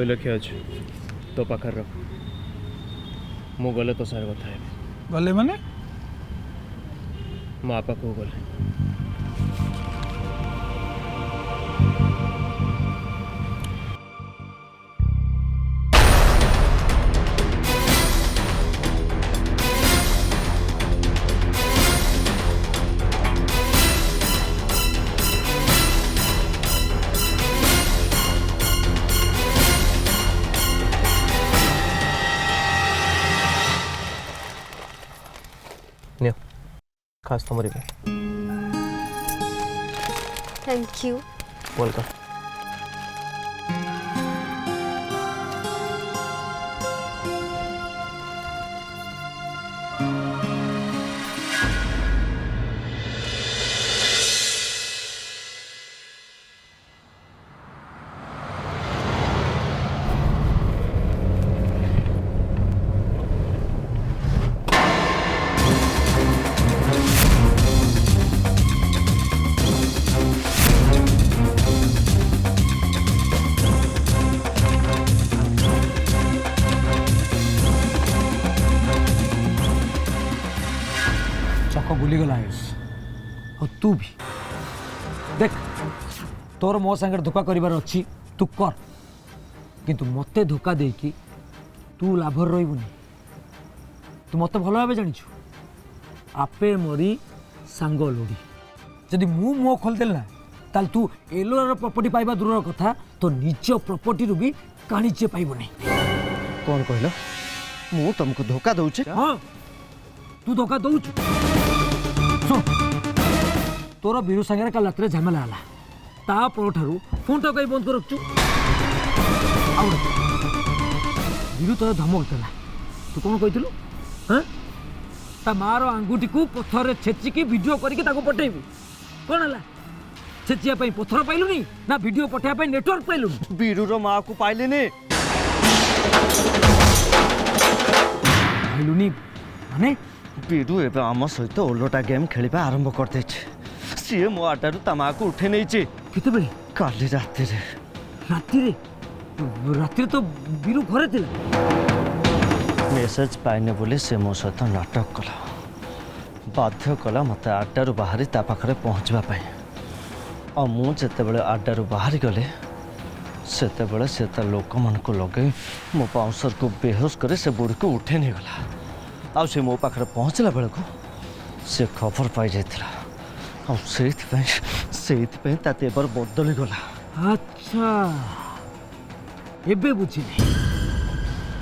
2 लक्ष अच्छे तो पाखर रख मु गले तो सारे कथा है गले माने मो आपा को गले खास तुम्हारी पे थैंक यू वेलकम बुलीगला और तू भी देख तोर मो संगे धोखा करार अच्छी तू कर किंतु मते धोखा देकी तू लाभर रही तू मत भल भाव जाचु आपे मरी सांग लोड़ी जदि मु मुह खोलदेल ना ताल तू एलोर प्रॉपर्टी पाइबा दूर कथा तो निज प्रॉपर्टी रू भी काणीचे पाइबनी कौन कहल मु तुमको धोखा दउछे हाँ तू धोखा दउछु तोर बीरू सागर कल रात झमेला है तापर फोन तो कहीं बंद कर रखु बीरू तोर धमक देला तू कौन कही हाँ ता मार आंगुठी को पथर छेचिकी वीडियो करके पठेबू कौन है छेचिया पथर पाइलुनी ना वीडियो पठाइबा नेटवर्क पाइलुनी बीरूर माँ को पाइले पाइलुनी माने बीरू एवं आम सहित ओलोटा गेम खेलिबा आरंभ करदे सी मो आटारू ता माँ को उठे नहीं केते काली राति राति तो बीरू घरे थिला मेसेज पाइने बोले से मो सहित नाटक कला बाध्य कला मत आटारू बाहरी ता पाखरे पहुँचवा और मु जिते आडारू बाहरी गले सेते से लोक मान को लगे मो पाउंसर को बेहोश करे से बुढ़ी को उठे नहीं गला आ से मो पाखरे पहुँचला बेल को से खबर पाई जाइथिला आ सेइथपे ताते एबर बदली गला अच्छा एबे बुझिली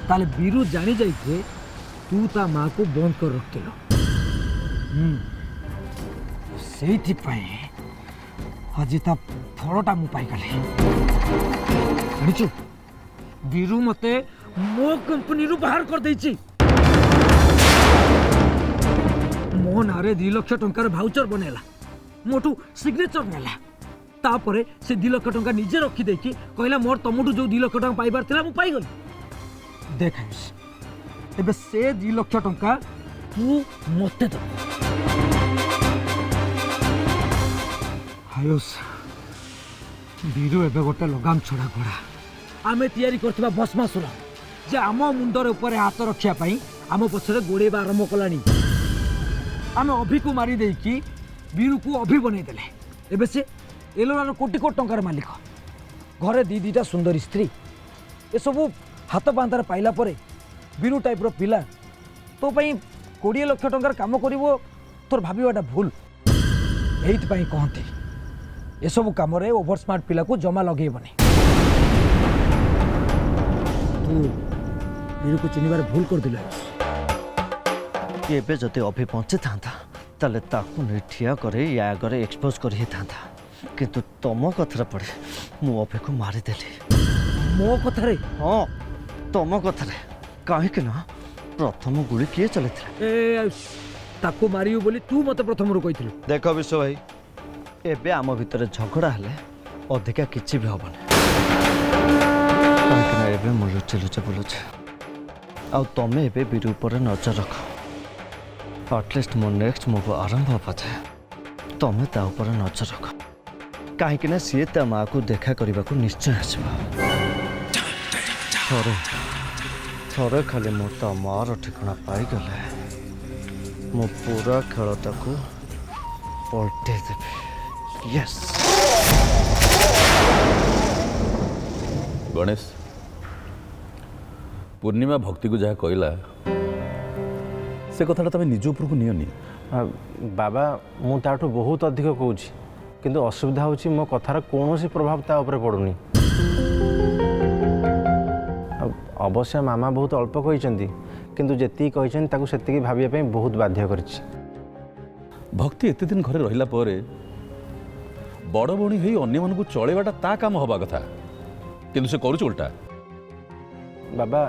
ताले बीरू जानी जाइथे तू ता माँ को बंद कर रखिलो सेइथपे आज ता फलटा मु पाइगली जानिचु बीरू मते मो कंपनी रु बाहर कर देछि मो नारे 2 लाख टंकार भाउचर बनेला मोटू सिग्नेचर नेला तापरे से 2 लाख टंका निजे रखी देकी कहला मोर तमटू जो 2 लाख टंका पाइबार थिला मु पाई गली देख एबे से 2 लाख टंका तू मते दो हायोस बीरू एबे गोटे लगाम छड़ा घोड़ा आमे तैयारी करथिबा भस्मासुर जे आम मुंडर ऊपर हाथ रखिया पई आम पछरे गोड़ेबा आरंभ कलानी आमे अभी को मारी देकी बीरू को अभी बनै देले एबे से एलोरार कोटी कोटी टंकार मालिक घरे दीटा सुंदरी स्त्री ए सब हाथ बांधार पाइला परे बीरू टाइप रो पिला तो पई 20 लाख टंकार काम करिवो तोर भाबीवाटा भूल एहित पई कहंती ए सब काम रे ओवर स्मार्ट पिला को जमा लगेबनी तू बीरू को चिनिबार भूल कर दिला एबे जते अभी पहुंचे था ताले ताकू नहीं ठिया करे या आगे एक्सपोज कर था किंतु तुम कथार पड़े मु अभी को मारिदेली मो कथारे हाँ तुम कथार कहीं ना प्रथम गुली किए चले ताकू मारियो बोली तू मत प्रथम रू कही देख विश्व भाई एबे आम भितर झगड़ा हेले अधिका किछि भी हबन कहीं एबे मु लुचे लुचे बोलुचे आ तमे एबे बीरू पर नजर रख एटलिस्ट मो नेक्स्ट मूव आरंभ पाथे तमे ता ऊपर नजर रख कहीं सी ता माँ को देखा करने को निश्चय आसबा ଥରେ ଥରେ ଖାଲି ମୁଁ ତା ମାର ଠିକଣା ପାଇଗଲେ ମୁଁ ପୁରା ଖେଳଟାକୁ ପଲଟେଇ ଦେବି। ୟେସ୍। गणेश पूर्णिमा भक्ति को जहाँ कहला से कथाटा तुम निज उपरको नियनि। बाबा मु ताठू बहुत अधिक कहूँ किंतु असुविधा होची मो कथार कौन प्रभाव ता उपरे पड़ुनी। अवश्य मामा बहुत अल्प कही किंतु जेती कही ताकू सेतिकी भाबिया ପାଇଁ बहुत बाध्य करछि। भक्ति एते दिन घरे रहिला परे बड़ बणी होई अन्य मानकु चलेबाटा ता काम हवा कथा किंतु से करूछ उल्टा। बाबा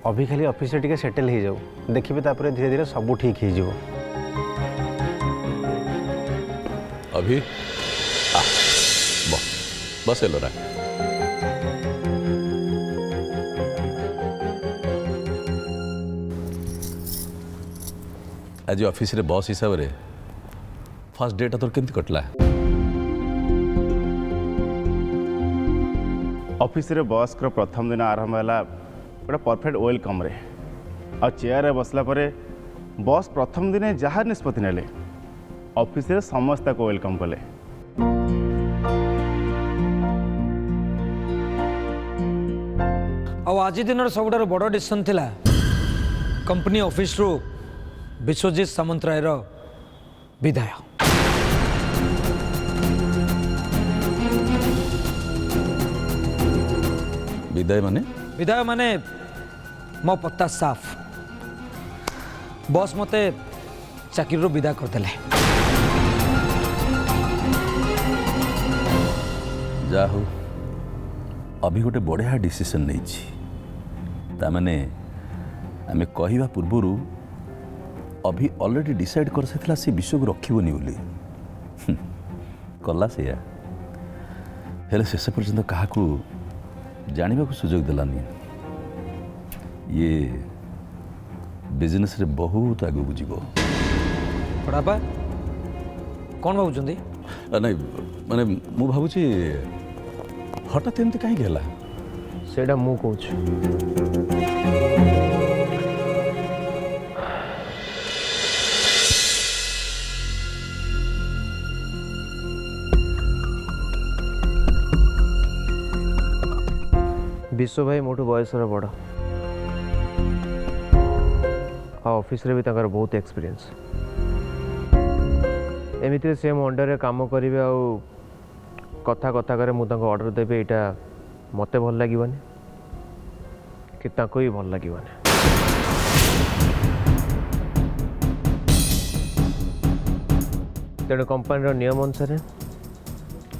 अभी खाली ऑफिस टिके सेटल हो जाऊ देखिए तापर धीरे धीरे सब ठीक हो जाओ। अभी बस एलोरा आज ऑफिस रे बॉस हिसाब रे फर्स्ट डेटा तोर केमती कटला। ऑफिस रे बॉस को प्रथम दिन आरंभ है गोटे परफेक्ट वेलकम रे आ चेयर रे बसला परे बॉस प्रथम दिन जहाँ निष्पत्ति नेले ऑफिस रे समस्त को वेलकम कले। आज दिन सबुठार बड़ डिसीजन थिला कंपनी ऑफिस रु विश्वजीत सामंतरायर विदाय। विदाय माने मो पत्ता साफ बॉस मते चाकरी विदा करदेले। जा हो अभी गोटे बढ़िया डिसीजन नहीं ताने आम कहवा पूर्वर अभी ऑलरेडी डिसाइड कर साइला से विश्व को रखिबनी बोली कला से हेले शेष पर्यंत क्या जाना को सुजोग देलानी। ये बिजनेस रे बहुत आगे को जीवो। बड़ापा कौन भावुचंदी? नहीं माने मु भावुची हठात एमती कहीं गेला सेटा मु कहूँ। विश्व भाई मोटू बयस बड़ ऑफिस रे भी तंकर बहुत एक्सपीरियंस एमती से मो अंडर काम करेंगे आ कथा कथा करे मुझे ऑर्डर देवी यहाँ मत भल लगे कि भी भल लगे। तेणु कंपनी नियम अनुसार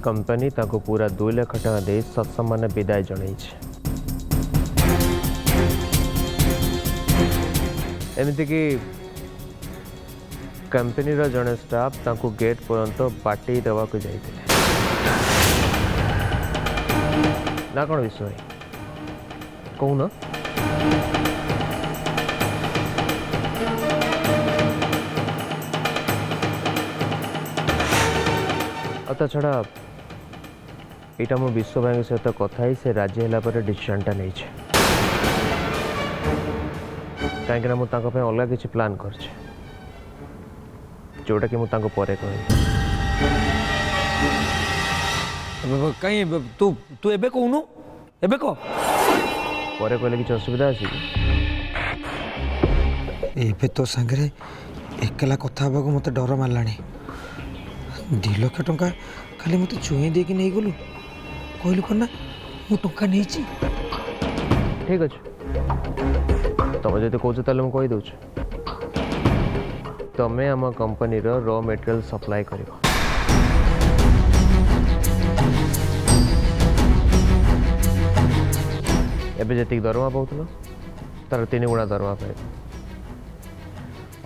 कंपनी पूरा 2 लाख टका दे सत्सम्मान विदाय जन एमती कि कंपनी जड़े स्टाफ तांको गेट पर्यंत बाटे देवा को जाइए ना कौन विषय कहून ता छड़ा यहाँ मो विश्व भाई सहित कथा से राजी है डिसीजनटा नहीं कहीं अलग किसी प्लान कर जोटा कि मुझे पर कहीं तू तू एबे कहूनु एबे कह पर कहले किसी असुविधा अच्छी एबे तो सांगरे एकला कथा हवा को मत डर मारला 2 लाख टंका खाली मत चुई दे कि नहीं गलु कहलु कना मु टंका नहीं ठीक अच्छे तुम जो कौच ताले मुझे कहीदे तुम्हें आम कंपनी रॉ मटेरियल सप्लाई कर एबे जी दरमा पाऊल तार 3 गुणा दरमा पाए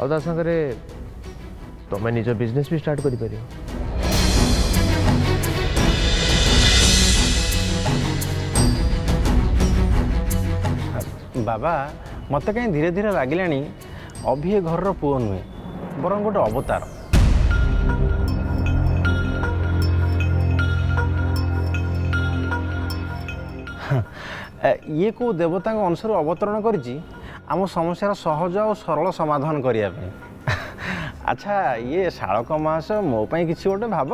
आ सागर तुम्हें निज बिजनेस भी स्टार्ट कर बाबा मत कहीं धीरे धीरे लगिला अभी ए घर पुओ नुहे बर गोटे अवतार। ଇଏ କେଉଁ ଦେବତାଙ୍କ ଅଂଶରୁ ଅବତରଣ କରିଛି ଆମ ସମସ୍ୟାର ସହଜ ଆଉ ସରଳ ସମାଧାନ କରିବା ପାଇଁ। ଆଚ୍ଛା, ଇଏ ଶାଳକ ମାସ ମୋ ପାଇଁ କିଛି ଗୋଟେ ଭାବ।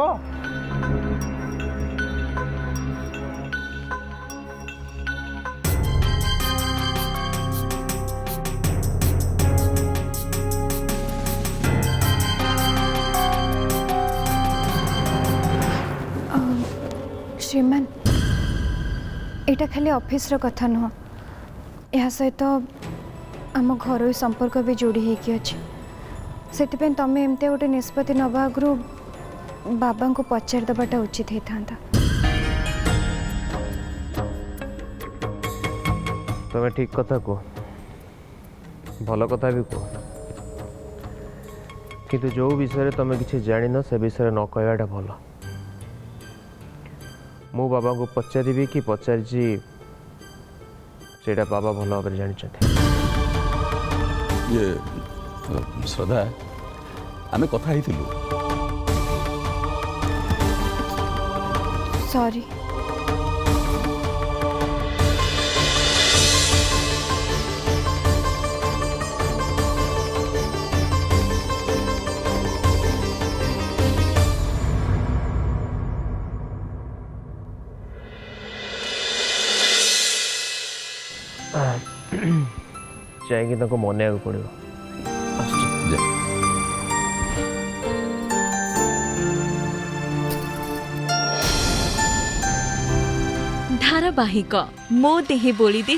श्रीमान एटा खाली ऑफिस रो कथा नुह, यह सहित आम घर संपर्क भी जोड़ी होगी अच्छे से तमें एमती गोटे निष्पत्ति नवा आगु बाबा को पचार दबाटा उचित होता। तुम्हें ठीक कथा कह, भल कथा भी कह, किंतु जो विषय तुम किसी जान से विषय न कहवाटा भल। मु बाबा को पचारि कि पचारि बाबा भल भाव जानते। ये श्रद्धा आमे कथा ହେଇଥିଲୁ। सॉरी चाहिए मन पड़ो। धारावाहिक मो देहे बोली दे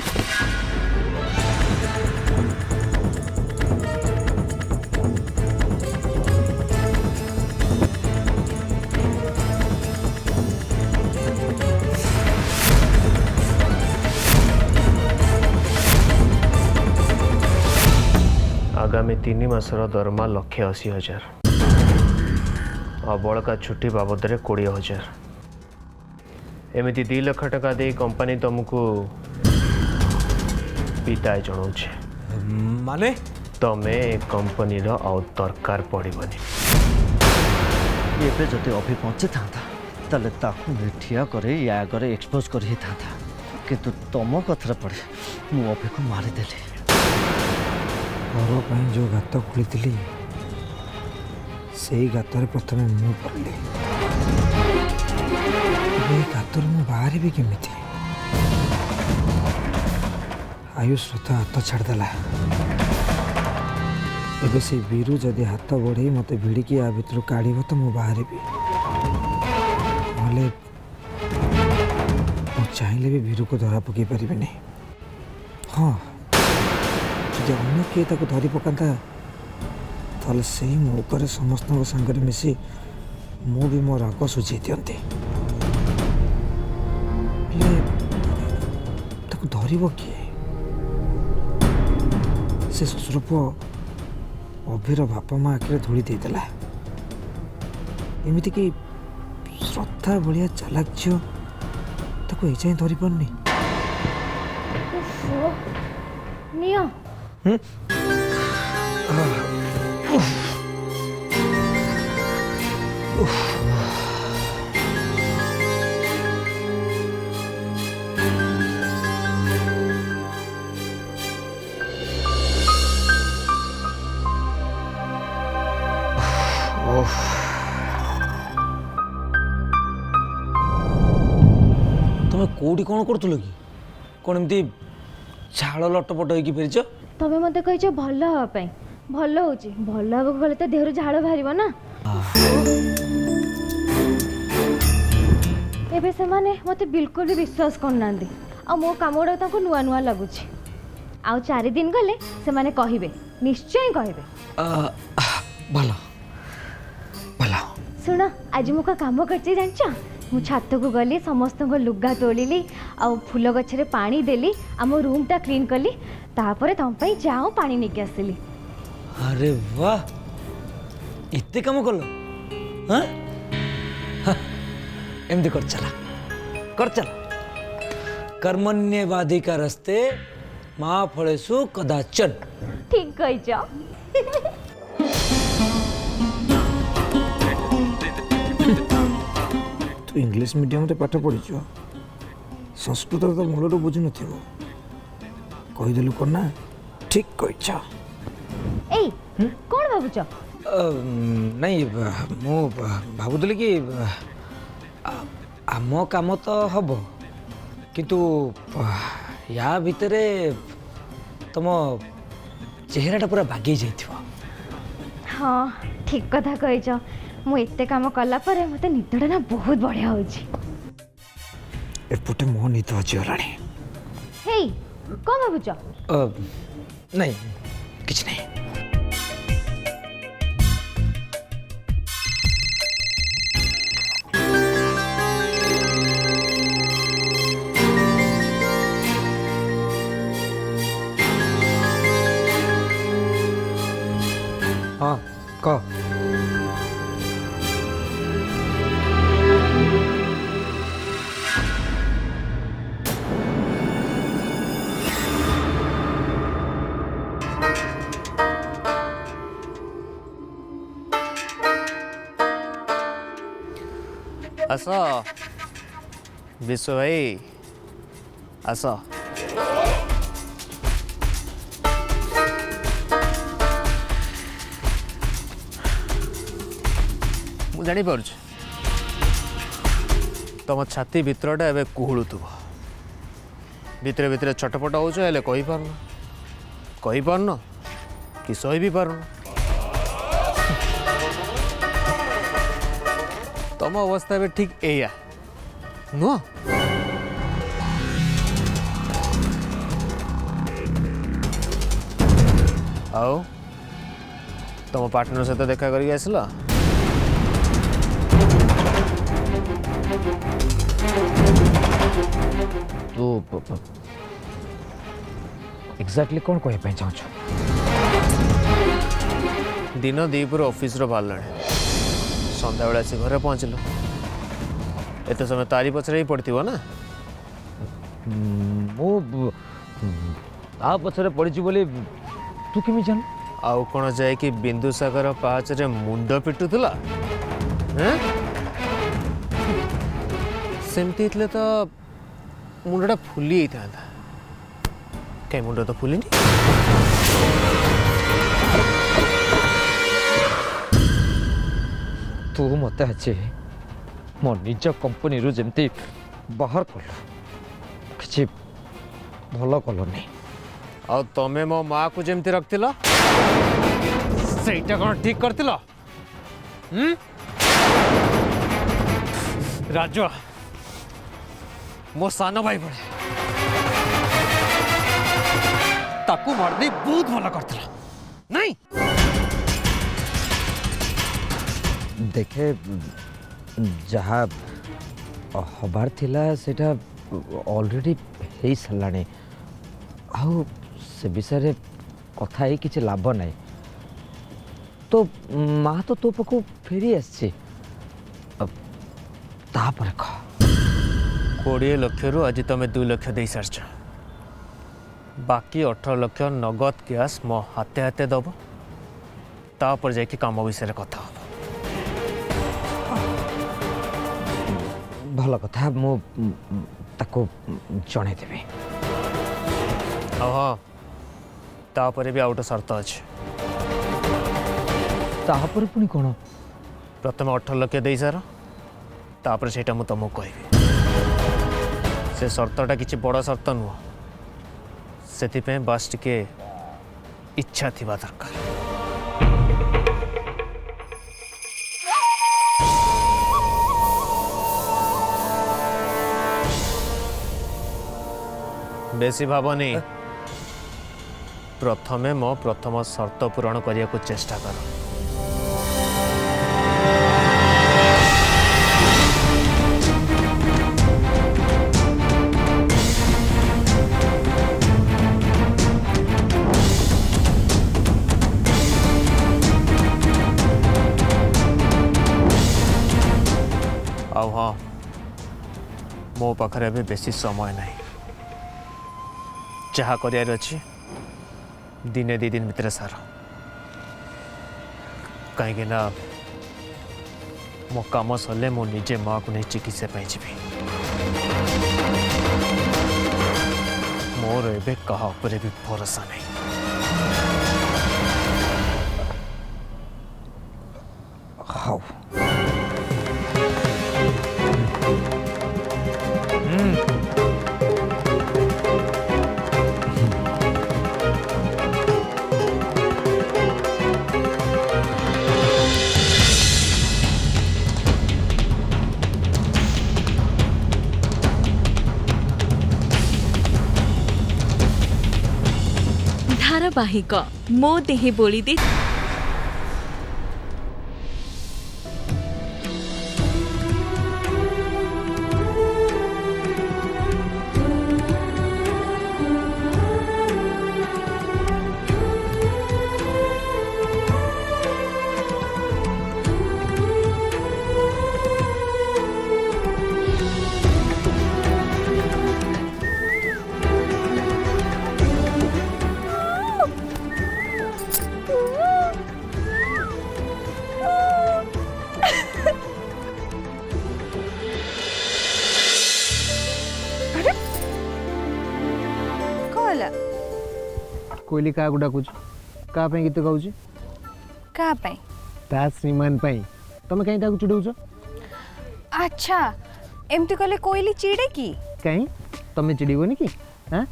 आगामी 3 मासर दरमा 1,80,000 और बड़का छुट्टी बाबद 20,000 एमती 2 लाख टका दे कंपनी तुमको पिताय जनाऊे माने तमें कंपनी दरकार पड़ोनी। एबे जदि अभी पहुंची था ताले ताकू ठिया करे या आगे एक्सपोज कर ही था किंतु तुम कथर पड़े मु अभी को मारिदेली। घर जो गात खोली से गातर प्रथम मु पड़ली, गातर मु बाहर भी केमी आयुष तो हाथ छाड़देला। एबे से बीरू जदि हाथ बढ़े मत भिड़िकी आ भर काढ़ तो मु बाहर भी चाहिए भी बीरू को धरा पकई पारे। हाँ जो अन्य किए धरी पकाता ताल से मौका समस्त सागर मिसी मु भी मो राग सुझे दिखती धर किए से शशुर पु अभिर बापा माँ आखिर धूली देदेला। एमती कि श्रद्धा भाया चालाक झील ताको एजाएं धरी पारनी। निया तुम कौटी कौन करूल कि कौन एमती झाड़ लटपट होगी फेरच तमें मत कही भल हाँपाई भल हो भल हाँ गले तो देहर झाड़ बाहर ना। एबे से माने मते बिल्कुल भी विश्वास करना आ मो काम गुड़ा नुआ नुआ लगुच आ 4 दिन गले से माने कहिबे निश्चय कहिबे। भला भला सुन आज मु का काम करछि जानछ मु छात को गली समस्त लुगा तोलिली आ फूल गछरे पानी देली आ मो रूम टा क्लीन कली तापरे तम पई जाओ पानी नेके आसली। अरे वाह इतने काम कल हाँ एमती कर चला कर्मण्यवाधिका रस्ते माँ फलेसु कदाचन। ठीक कहिछ। तू इंग्लिश मीडियम रे पाठ पढ़ी संस्कृत तो मूलर बुझु न कहीदेलु कन्ना ठीक कहीछ एई कौन भाबुच नहीं मु भाबुदली कि आम काम तो हम किंतु या भितर तुम चेहराटा पूरा बागे जाइथिबो। हाँ ठीक कथा कहीच मु एते काम कला परे मते निदटा ना बहुत बढ़िया होची। एपटे मो निद अच्छी गलानी। हेई कौन भाबुच नहीं किछ नहीं। हाँ कह आस विश्व भाई आस मु जानी पारुछ तुम छाती भितरटा एवं कुहुलुथुब भितर भितर छटपट होच हेले कही पारन कि सही भी पारन तुम अवस्था भी ठीक एया नुह आओ तुम पार्टनर सहित देखा करके आसला तू एक्जाक्टली कौन कहवाई चाहूँ दिन दीपुर ऑफिस बाहर सन्ध्या बेला आसी घरे पहुँचल एत समय तारी पचर ही पड़ती ना मु आ पछरे पड़ी बोली तू केमी जान आउ कौन जाए कि बिंदुसागर पाचरे मुंड पिटुला सेमती तो मुंडा फुली था कहीं मुंड तो फुलिनी तू मत आज मो निज कंपनी रु जमती बाहर कलु कि भल कलुनी आ तमें मो माँ को जमती रखिल सेटा कौन ठीक कर राजू मो सान भाई बड़े ताकू मारदे बहुत भल कर नहीं देखे जहाँ हबार थिला सेटा ऑलरेडी हो सारे आउ से विषय कथा ही किसी लाभ ना तो माँ तो तो पाक फेरी आसी कह 20 लाख रु आज तुम 2 लाख दे सारछ बाकी 18 लाख नगद कैश मो हाथे हाथे दब तापर जाकि काम विषय कथा हो भल कथा मु ताको जणे देबी हाँ तापर भी आउट शर्त अच्छे तापर पुणी कौन प्रथम 18 लाख दे सार तापर सेटा मु तुमको कहबी से शर्तटा किसी बड़ शर्त नुह से बास टिके इच्छा थिबा दरकार बेसी भावनी प्रथमे मो प्रथम शर्त पूरण करने को चेष्टा कर आउ हाँ मो पाखरे भी बेसी समय नहीं जहाँ कर दिने 2 दिन भितर सार कहीं मो कम सरले मो निजे माँ को नहीं चिकित्सा जी। मोर एबे कहा उपरे भी भरोसा नहीं। हाउ ଧାରାବାହିକ ମୋ ଦେହେ ବୋଳି ଦେ कोइली क्या डाकुच क्या गीत गाँच ता श्रीमान तुम कहीं चिड़ौच अच्छा एमती कले कोइली चिड़े की कहीं तुम चिड़बनी कि हाँ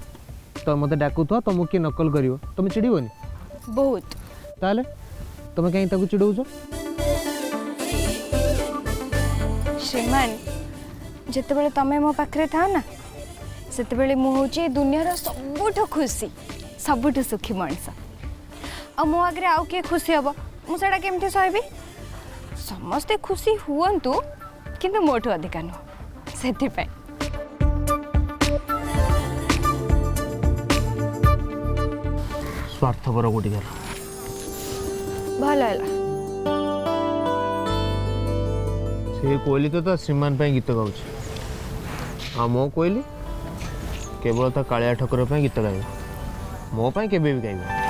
तो मत डाकु तुमको किए नकल कर तुम चिड़बनी बहुत ताले तुम कहीं चिड़ौच श्रीमान जिते तमें मो पाखे था ना से मुझे दुनिया सबुठ खुशी सबुठ सुखी मनीष आ मो आगे आउ किए खुशी हम मुझे केमती सहबी समस्ते खुशी हुंतु किंतु मोठू अधिका नुह से स्वार्थपर गोटी गल भल है से कोहली तो श्रीमान गीत गाँच आ मो कोहली केवल कालिया ठाकुर गीत गाइब मो केबे भी गाइब।